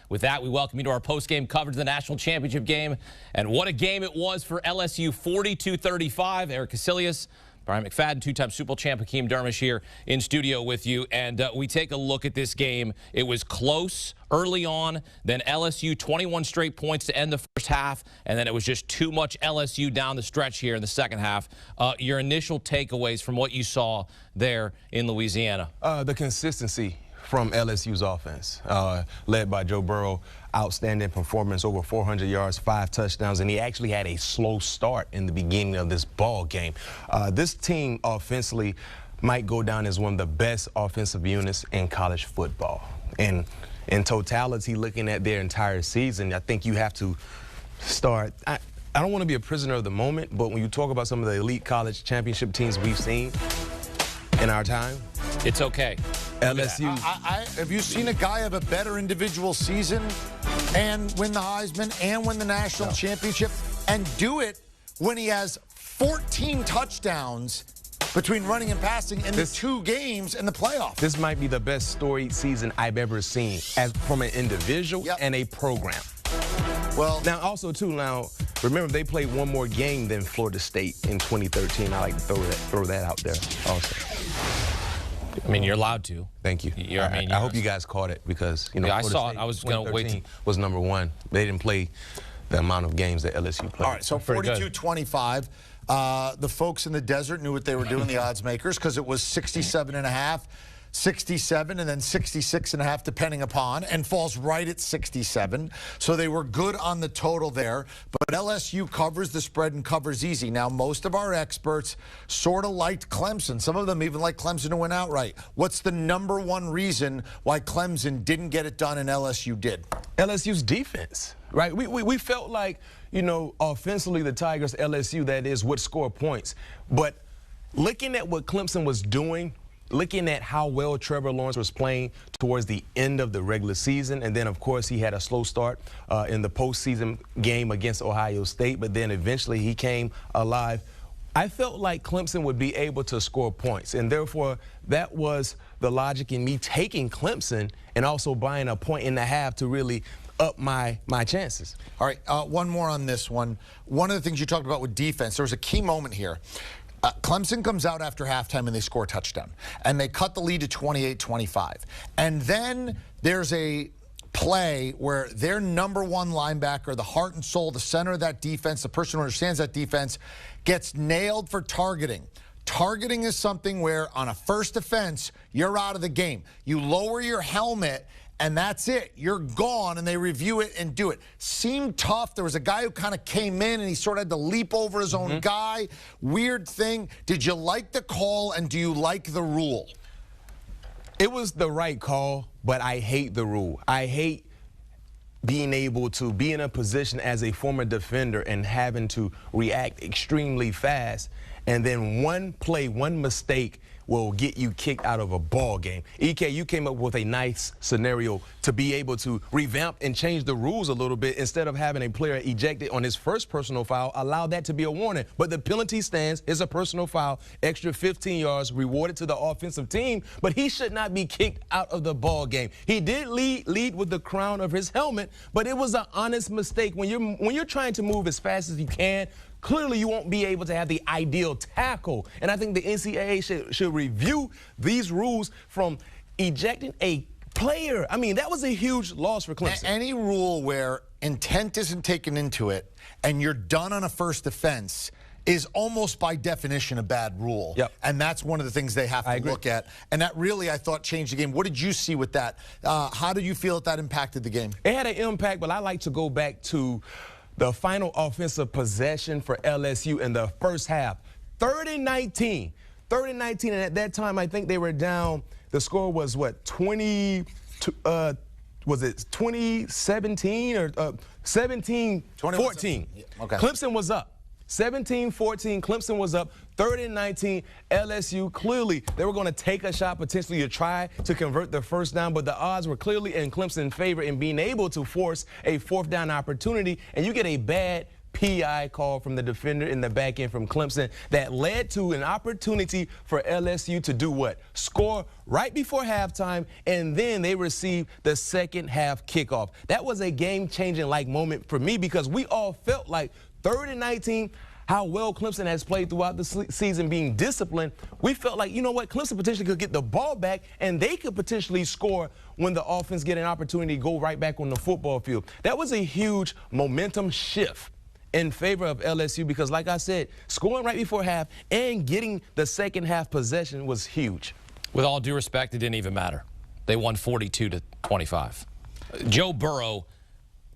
With that, we welcome you to our post-game coverage of the national championship game. And what a game it was for LSU, 42-35. Eric Casillas, Brian McFadden, two-time Super Bowl champ Hakeem Dermish here in studio with you. And we take a look at this game. It was close early on, then LSU 21 straight points to end the first half, and then it was just too much LSU down the stretch here in the second half. Your initial takeaways from what you saw there in Louisiana? The consistency from LSU's offense, led by Joe Burrow. Outstanding performance, over 400 yards, 5 touchdowns, and he actually had a slow start in the beginning of this ball game. This team offensively might go down as one of the best offensive units in college football. And in totality, looking at their entire season, I think you have to start. I don't want to be a prisoner of the moment, but when you talk about some of the elite college championship teams we've seen in our time, it's okay. LSU. Have you seen a guy have a better individual season and win the Heisman and win the national championship and do it when he has 14 touchdowns between running and passing in the 2 games in the playoff? This might be the best storied season I've ever seen from an individual and a program. Well, now also too, remember they played one more game than Florida State in 2013. I like to throw that out there also. I mean, you're allowed to. Thank you. I hope you guys caught it because, you know, I saw it. I was going to wait. Was #1. They didn't play the amount of games that LSU played. All right, so 42-25. The folks in the desert knew what they were doing, the odds makers, because it was 67.5, 67, and then 66.5, depending upon, and falls right at 67. So they were good on the total there. But LSU covers the spread and covers easy. Now, most of our experts sort of liked Clemson. Some of them even like Clemson to win outright. What's the #1 reason why Clemson didn't get it done and LSU did? LSU's defense, right? We felt like, you know, offensively the Tigers, LSU, that is, would score points. But looking at what Clemson was doing, looking at how well Trevor Lawrence was playing towards the end of the regular season, and then, of course, he had a slow start in the postseason game against Ohio State, but then eventually he came alive. I felt like Clemson would be able to score points, and therefore that was the logic in me taking Clemson and also buying a 1.5 to really up my chances. All right, one more on this one. One of the things you talked about with defense, there was a key moment here. Clemson comes out after halftime and they score a touchdown. And they cut the lead to 28-25. And then there's a play where their #1 linebacker, the heart and soul, the center of that defense, the person who understands that defense, gets nailed for targeting. Targeting is something where on a first offense, you're out of the game. You lower your helmet, and that's it. You're gone, and they review it and do it. Seemed tough. There was a guy who kind of came in, and he sort of had to leap over his own guy. Weird thing. Did you like the call, and do you like the rule? It was the right call, but I hate the rule. I hate being able to be in a position as a former defender and having to react extremely fast, and then one play, one mistake will get you kicked out of a ball game. EK, you came up with a nice scenario to be able to revamp and change the rules a little bit. Instead of having a player ejected on his first personal foul, allow that to be a warning. But the penalty stands is a personal foul, extra 15 yards rewarded to the offensive team, but he should not be kicked out of the ball game. He did lead with the crown of his helmet, but it was an honest mistake. When you're trying to move as fast as you can, clearly you won't be able to have the ideal tackle. And I think the NCAA should review these rules from ejecting a player. I mean, that was a huge loss for Clemson. Any rule where intent isn't taken into it and you're done on a first offense is almost by definition a bad rule. Yep. And that's one of the things they have to look at. And that really, I thought, changed the game. What did you see with that? How did you feel that impacted the game? It had an impact, but I like to go back to the final offensive possession for LSU in the first half. 30-19. 30-19, and at that time, I think they were down. The score was, what, 20, was it 2017 or 17-14? Okay. Clemson was up. 17-14, Clemson was up. 30-19, LSU, clearly they were going to take a shot potentially to try to convert the first down, but the odds were clearly in Clemson's favor in being able to force a 4th down opportunity, and you get a bad PI call from the defender in the back end from Clemson that led to an opportunity for LSU to do what? Score right before halftime, and then they received the second half kickoff. That was a game-changing moment for me because we all felt like 3rd and 19, how well Clemson has played throughout the season, being disciplined. We felt like, you know what, Clemson potentially could get the ball back, and they could potentially score when the offense get an opportunity to go right back on the football field. That was a huge momentum shift in favor of LSU because, like I said, scoring right before half and getting the second half possession was huge. With all due respect, it didn't even matter. They won 42-25. Joe Burrow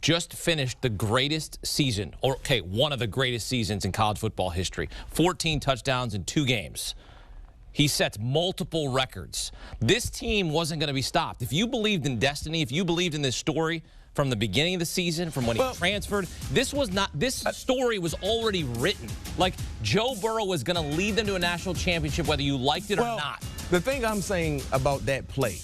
just finished the greatest season, or one of the greatest seasons in college football history. 14 touchdowns in 2 games. He sets multiple records. This team wasn't going to be stopped. If you believed in destiny, if you believed in this story from the beginning of the season, from when he transferred, this story was already written. Like, Joe Burrow was going to lead them to a national championship whether you liked it or not. The thing I'm saying about that play,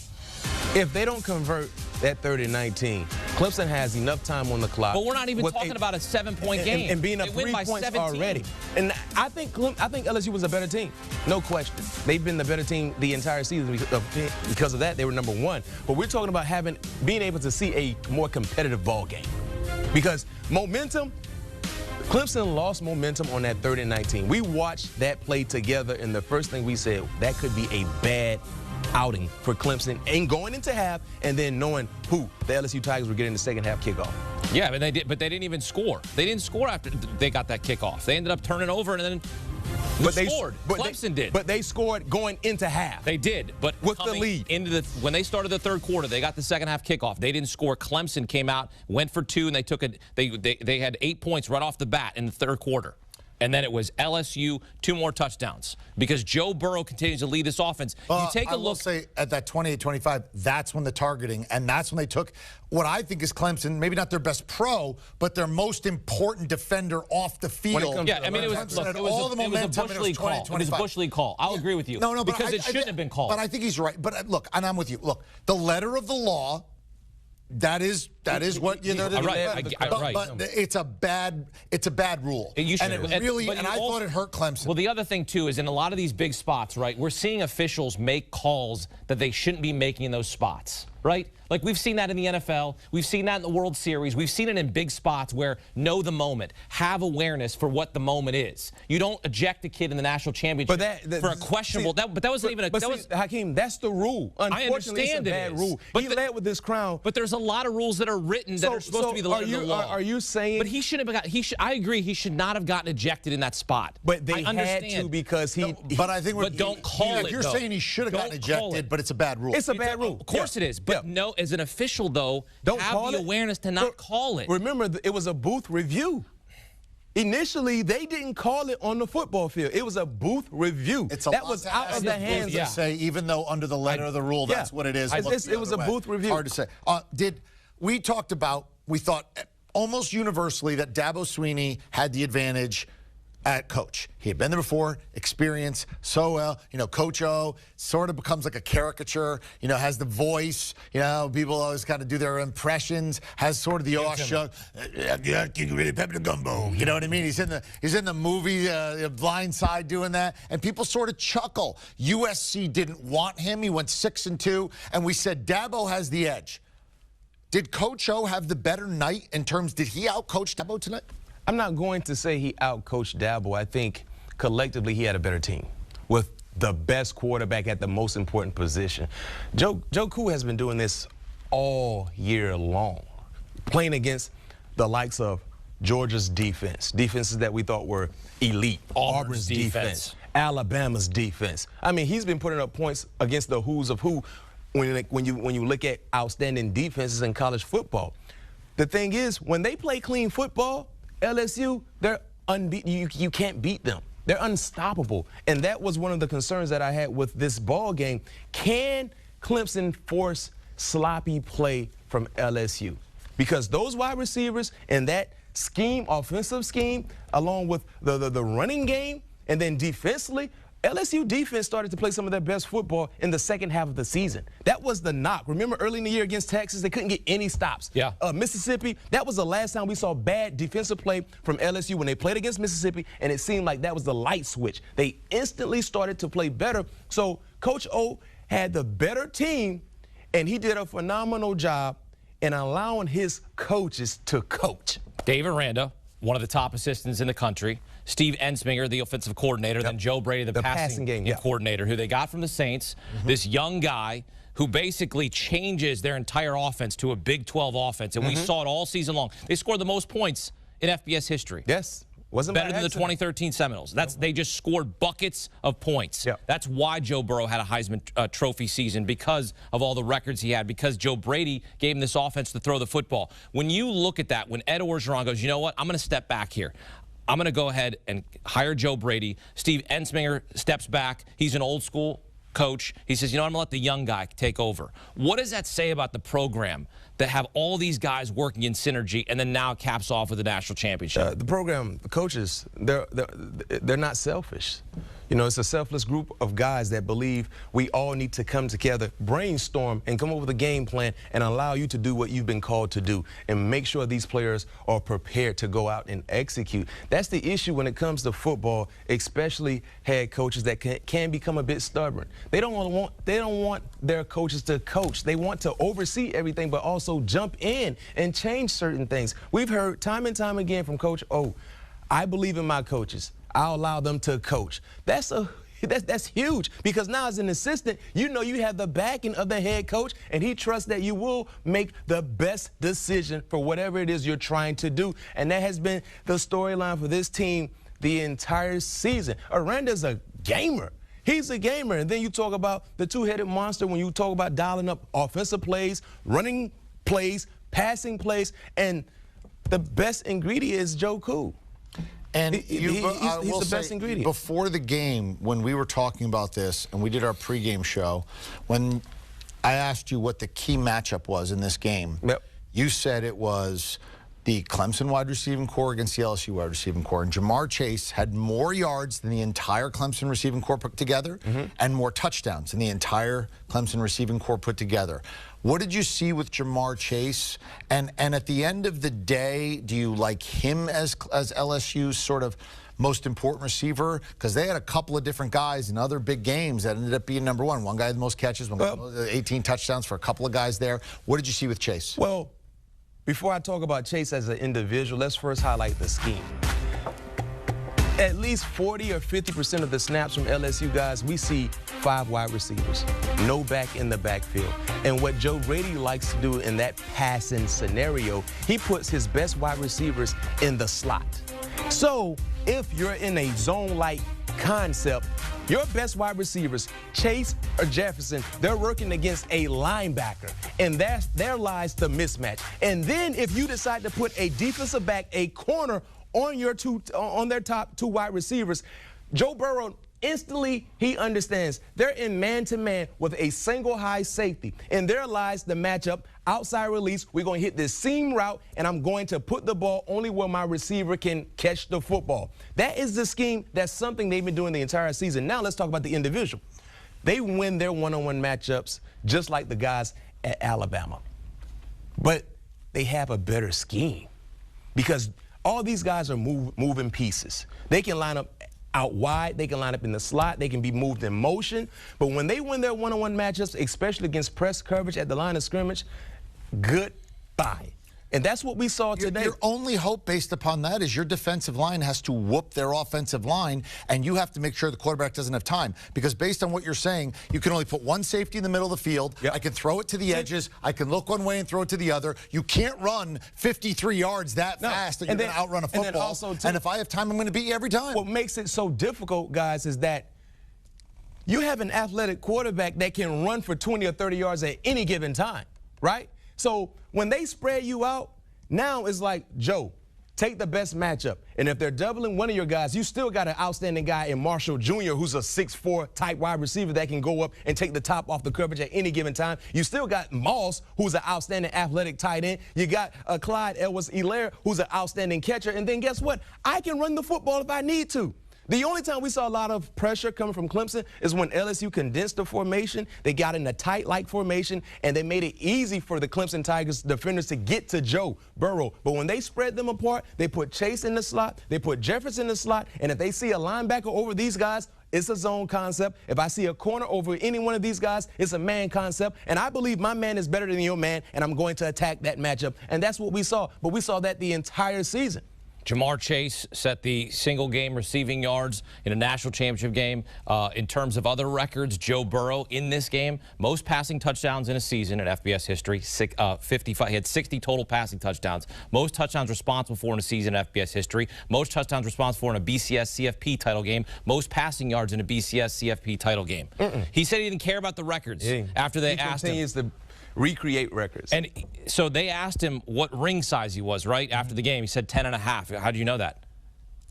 if they don't convert that 3rd and 19, Clemson has enough time on the clock. But we're not even talking about a 7-point game. And being up 3 points already. And I think LSU was a better team. No question. They've been the better team the entire season because of that. They were number 1. But we're talking about being able to see a more competitive ball game. Because momentum, Clemson lost momentum on that 3rd and 19. We watched that play together, and the first thing we said, that could be a bad outing for Clemson and going into half and then knowing who the LSU Tigers were getting the second half kickoff. Yeah, but they didn't even score. They didn't score after they got that kickoff. They ended up turning over and then scored. Clemson did. But they scored going into half. They did, but with the lead. When they started the 3rd quarter, they got the second half kickoff. They didn't score. Clemson came out, went for 2, and they had 8 points right off the bat in the 3rd quarter. And then it was LSU, 2 more touchdowns because Joe Burrow continues to lead this offense. You take a look. I will say at that 28-25, that's when the targeting, and that's when they took what I think is Clemson, maybe not their best pro, but their most important defender off the field. Yeah, I mean, it was a Bush League call. I'll agree with you. No, because it shouldn't have been called. But I think he's right. But look, and I'm with you. Look, the letter of the law. That is what you know. But it's a bad rule. I thought it hurt Clemson. Well, the other thing too is in a lot of these big spots, right? We're seeing officials make calls that they shouldn't be making in those spots, right? Like we've seen that in the NFL, we've seen that in the World Series, we've seen it in big spots where know the moment, have awareness for what the moment is. You don't eject a kid in the national championship for a questionable. But that wasn't even a. Hakeem, that's the rule. Unfortunately, it's a bad rule. He led with this crown. But there's a lot of rules that are written that are supposed to be the letter of the law. Are you saying? But he shouldn't have got. I agree. He should not have gotten ejected in that spot. But they had to because he. But I think. But don't call it. You're saying he should have gotten ejected, but it's a bad rule. It's a bad rule. Of course it is. But no, as an official though, don't have the awareness to not call it. Remember, it was a booth review. Initially, they didn't call it on the football field. It was a booth review. That was out of the hands. To say, even though under the letter of the rule, that's what it is. It was a booth review. Hard to say. We thought almost universally that Dabo Swinney had the advantage at coach. He had been there before, experience, so well. Coach O sort of becomes like a caricature, has the voice, people always kind of do their impressions, has sort of the awestruck, pepper gumbo, you know what I mean? He's in the movie Blind Side doing that, and people sort of chuckle. USC didn't want him. He went 6-2, and we said Dabo has the edge. Did Coach O have the better night in terms, did he outcoach Dabo tonight? I'm not going to say he outcoached Dabo. I think collectively he had a better team with the best quarterback at the most important position. Joe Cool has been doing this all year long, playing against the likes of Georgia's defenses that we thought were elite, Auburn's defense, Alabama's defense. I mean, he's been putting up points against the who's of who when you look at outstanding defenses in college football. The thing is, when they play clean football, LSU, they're unbeaten. You can't beat them. They're unstoppable. And that was one of the concerns that I had with this ball game. Can Clemson force sloppy play from LSU? Because those wide receivers and that scheme, offensive scheme, along with the running game, and then defensively, LSU defense started to play some of their best football in the second half of the season. That was the knock. Remember early in the year against Texas, they couldn't get any stops. Yeah. Mississippi, that was the last time we saw bad defensive play from LSU when they played against Mississippi, and it seemed like that was the light switch. They instantly started to play better. So Coach O had the better team, and he did a phenomenal job in allowing his coaches to coach. Dave Aranda, one of the top assistants in the country. Steve Ensminger, the offensive coordinator. Then Joe Brady, the passing game coordinator, who they got from the Saints. This young guy who basically changes their entire offense to a Big 12 offense. And we saw it all season long. They scored the most points in FBS history. Yes. Wasn't better than the 2013 Seminoles. They just scored buckets of points. Yep. That's why Joe Burrow had a Heisman Trophy season, because of all the records he had, because Joe Brady gave him this offense to throw the football. When you look at that, when Ed Orgeron goes, you know what, I'm going to step back here. I'm going to go ahead and hire Joe Brady. Steve Ensminger steps back. He's an old school coach. He says, you know, I'm going to let the young guy take over. What does that say about the program that have all these guys working in synergy and then now caps off with the national championship? The program, the coaches, they're not selfish. You know, it's a selfless group of guys that believe we all need to come together, brainstorm, and come up with a game plan and allow you to do what you've been called to do and make sure these players are prepared to go out and execute. That's the issue when it comes to football, especially head coaches that can become a bit stubborn. They don't want their coaches to coach. They want to oversee everything, but also jump in and change certain things. We've heard time and time again from Coach O, I believe in my coaches. I'll allow them to coach. That's huge, because now as an assistant, you know you have the backing of the head coach, and he trusts that you will make the best decision for whatever it is you're trying to do. And that has been the storyline for this team the entire season. Aranda's a gamer. He's a gamer. And then you talk about the two-headed monster when you talk about dialing up offensive plays, running plays, passing plays, and the best ingredient is Joe Cool. And he's the best ingredient. Before the game, when we were talking about this, and we did our pregame show, when I asked you what the key matchup was in this game, you said it was the Clemson wide receiving core against the LSU wide receiving core. And Jamar Chase had more yards than the entire Clemson receiving core put together, and more touchdowns than the entire Clemson receiving core put together. What did you see with Jamar Chase? And at the end of the day, do you like him as LSU's sort of most important receiver? Because they had a couple of different guys in other big games that ended up being number one. One guy had the most catches, one guy had 18 touchdowns for a couple of guys there. What did you see with Chase? Well, before I talk about Chase as an individual, let's first highlight the scheme. At least 40 or 50% of the snaps from LSU guys, we see 5 wide receivers, no back in the backfield. And what Joe Brady likes to do in that passing scenario, he puts his best wide receivers in the slot. So if you're in a zone-like concept, your best wide receivers, Chase or Jefferson, they're working against a linebacker, and there lies the mismatch. And then if you decide to put a defensive back, a corner, on their top 2 wide receivers, Joe Burrow instantly, he understands they're in man-to-man with a single high safety, and there lies the matchup. Outside release, we're going to hit this seam route, and I'm going to put the ball only where my receiver can catch the football. That is the scheme. That's something they've been doing the entire season. Now let's talk about the individual. They win their one-on-one matchups just like the guys at Alabama, but they have a better scheme because all these guys are moving pieces. They can line up out wide. They can line up in the slot. They can be moved in motion. But when they win their one-on-one matchups, especially against press coverage at the line of scrimmage, goodbye. And that's what we saw today. Your only hope based upon that is your defensive line has to whoop their offensive line, and you have to make sure the quarterback doesn't have time. Because based on what you're saying, you can only put one safety in the middle of the field. I can throw it to the edges. I can look one way and throw it to the other. You can't run 53 yards that fast that you're going to outrun a football. And if I have time, I'm going to beat you every time. What makes it so difficult, guys, is that you have an athletic quarterback that can run for 20 or 30 yards at any given time, right? So when they spread you out, now it's like, Joe, take the best matchup. And if they're doubling one of your guys, you still got an outstanding guy in Marshall Jr., who's a 6'4" type wide receiver that can go up and take the top off the coverage at any given time. You still got Moss, who's an outstanding athletic tight end. You got Clyde Edwards-Helaire, who's an outstanding catcher. And then guess what? I can run the football if I need to. The only time we saw a lot of pressure coming from Clemson is when LSU condensed the formation. They got in a tight-like formation, and they made it easy for the Clemson Tigers defenders to get to Joe Burrow. But when they spread them apart, they put Chase in the slot, they put Jefferson in the slot, and if they see a linebacker over these guys, it's a zone concept. If I see a corner over any one of these guys, it's a man concept. And I believe my man is better than your man, and I'm going to attack that matchup. And that's what we saw. But we saw that the entire season. Jamar Chase set the single-game receiving yards in a national championship game. In terms of other records, Joe Burrow in this game, most passing touchdowns in a season in FBS history, 55. He had 60 total passing touchdowns. Most touchdowns responsible for in a season in FBS history. Most touchdowns responsible for in a BCS CFP title game. Most passing yards in a BCS CFP title game. He said he didn't care about the records after they asked him. To recreate records. And so they asked him what ring size he was, right, after the game. He said 10.5. How do you know that?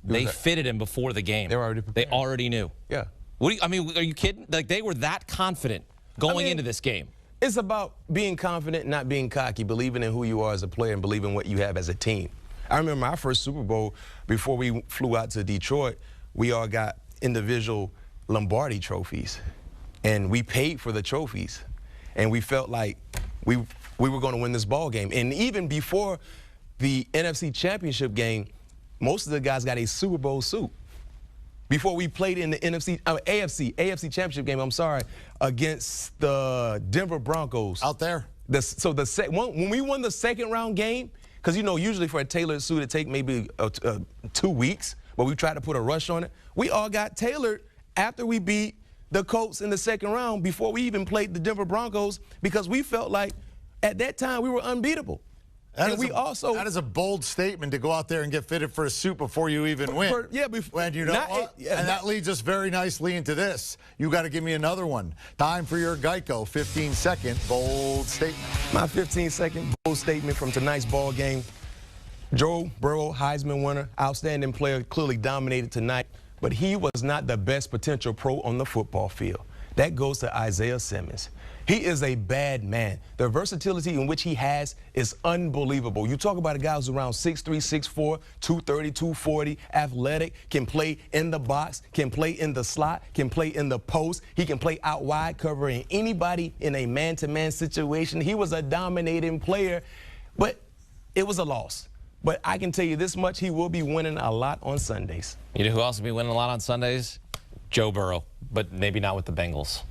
They fitted him before the game. They were already prepared. They already knew. Yeah. What do you, I mean, are you kidding? Like, they were that confident going into this game. It's about being confident, not being cocky, believing in who you are as a player and believing what you have as a team. I remember my first Super Bowl, before we flew out to Detroit, we all got individual Lombardi trophies. And we paid for the trophies. And we felt like we were going to win this ball game. And even before the NFC Championship game, most of the guys got a Super Bowl suit. Before we played in the AFC Championship game, against the Denver Broncos. Out there. When we won the second round game, because, you know, usually for a tailored suit, it take maybe 2 weeks, but we tried to put a rush on it. We all got tailored after we beat the Colts in the second round, before we even played the Denver Broncos, because we felt like at that time we were unbeatable. That is a bold statement to go out there and get fitted for a suit before you even win. And you know what? And that leads us very nicely into this. You got to give me another one. Time for your Geico 15-second bold statement. My 15-second bold statement from tonight's ball game. Joe Burrow, Heisman winner, outstanding player, clearly dominated tonight. But he was not the best potential pro on the football field. That goes to Isaiah Simmons. He is a bad man. The versatility in which he has is unbelievable. You talk about a guy who's around 6'3", 6'4", 230, 240, athletic, can play in the box, can play in the slot, can play in the post. He can play out wide, covering anybody in a man-to-man situation. He was a dominating player, but it was a loss. But I can tell you this much, he will be winning a lot on Sundays. You know who else will be winning a lot on Sundays? Joe Burrow, but maybe not with the Bengals.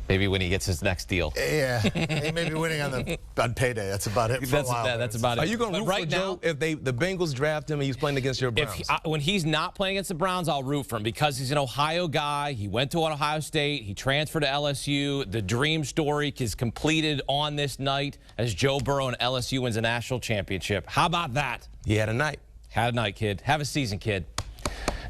Maybe when he gets his next deal. Yeah, he may be winning on payday. That's about it for a while. That's about it. Are you going to root for Joe if the Bengals draft him and he's playing against your Browns? When he's not playing against the Browns, I'll root for him because he's an Ohio guy. He went to Ohio State. He transferred to LSU. The dream story is completed on this night as Joe Burrow and LSU wins a national championship. How about that? He had a night. Had a night, kid. Have a season, kid.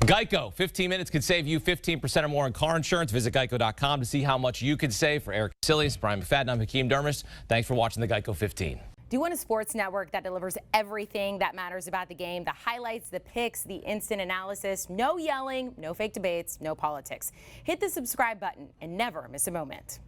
Geico, 15 minutes could save you 15% or more on car insurance. Visit geico.com to see how much you could save. For Eric Casilius, Brian McFadden, I'm Hakeem Dermish. Thanks for watching the Geico 15. Do you want a sports network that delivers everything that matters about the game? The highlights, the picks, the instant analysis, no yelling, no fake debates, no politics. Hit the subscribe button and never miss a moment.